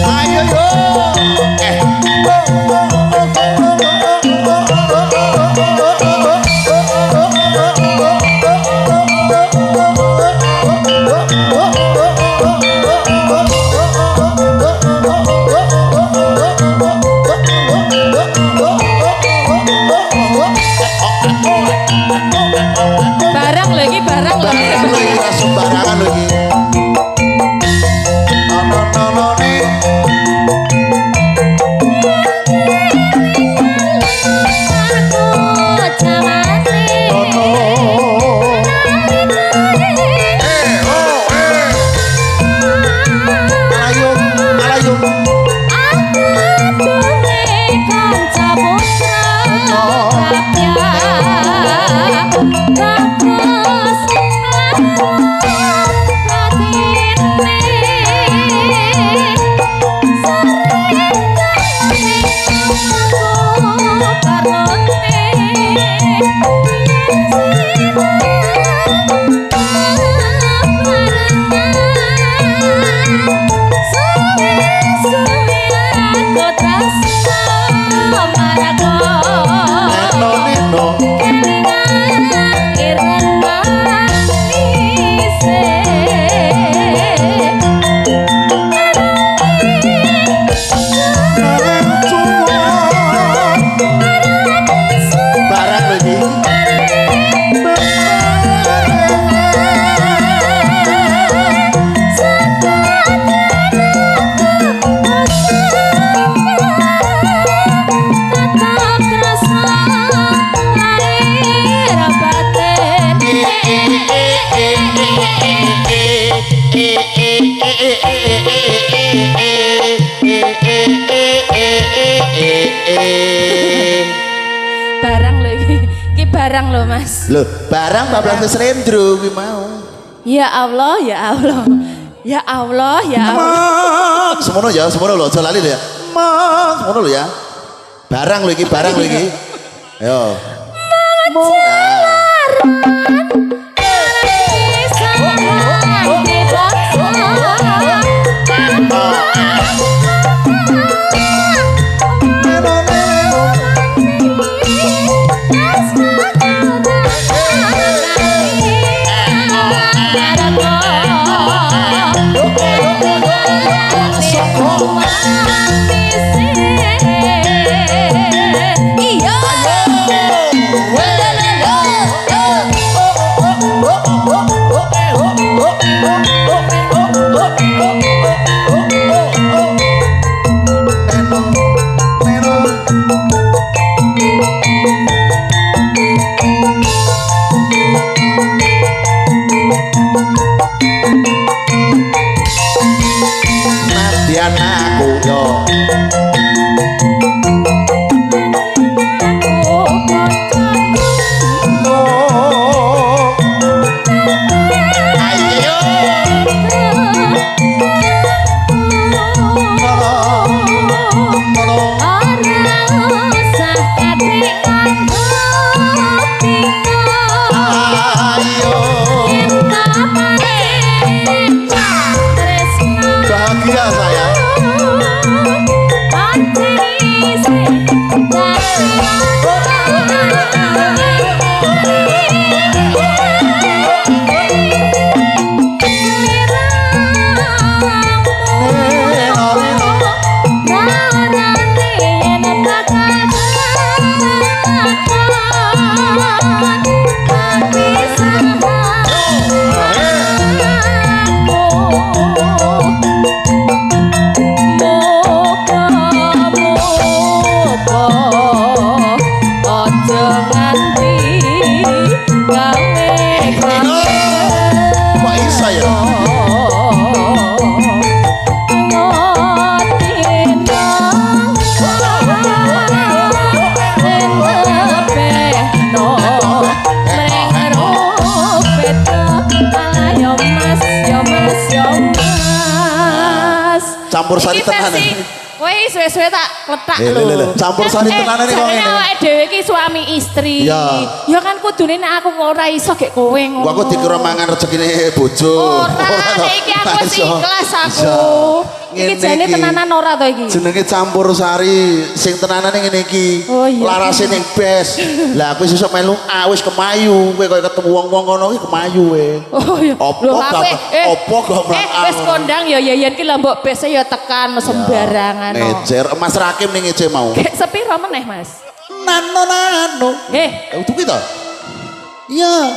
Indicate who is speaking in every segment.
Speaker 1: Ayo yo.
Speaker 2: Barang lagi, barang lagi.
Speaker 1: Barang lagi sembarangan lagi.
Speaker 2: Barang lho iki barang lho Mas.
Speaker 1: Loh, barang bablas selendro kuwi mau.
Speaker 2: Ya Allah, ya Allah. Ya Allah, ya Allah.
Speaker 1: Semono ya, semono lho, aja lali lho ya. Semono lho ya. Barang lho iki, barang lho iki. Ayo. Aku yo bahagia saya. Campur sari tenan.
Speaker 2: Kowe suwe-suwe tak kletak lho.
Speaker 1: Campur sari tenanan kok ngene.
Speaker 2: Awake dhewe iki suami istri.
Speaker 1: Ya.
Speaker 2: Ya kan kudune nek aku ora iso gek kowe ngono.
Speaker 1: Aku dikira mangan rezekine bojo.
Speaker 2: Ora, iki aku wis ikhlas aku. Iki jane tenanan ora to iki.
Speaker 1: Jenenge campur sari sing tenanane ngene iki.
Speaker 2: Oh, iya.
Speaker 1: Larase ning bes. Lah aku sesuk melu wis kemayu. Kowe koyo ketemu wong-wong kono iki kemayu we.
Speaker 2: Oh iya.
Speaker 1: Opo gak mlaku.
Speaker 2: Wis kondang ya yen ki lah mbok bese ya tekan sembarangan.
Speaker 1: Ngecer Mas Rakim ning ngece mau.
Speaker 2: Gek sepiro meneh, Mas?
Speaker 1: Nano. Utuk to? Iya.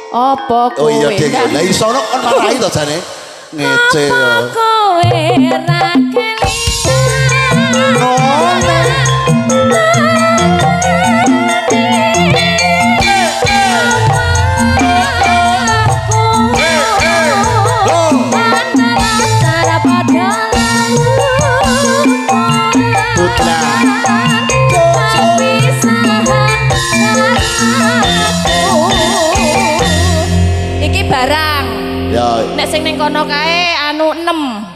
Speaker 2: Apa kowe?
Speaker 1: Oh iya Dek. Lah iso ono kon marahi to jane. Ngece ya.
Speaker 2: Kowe ra Iki barang.
Speaker 1: Ya.
Speaker 2: Nek sing ning kono kae anu 6.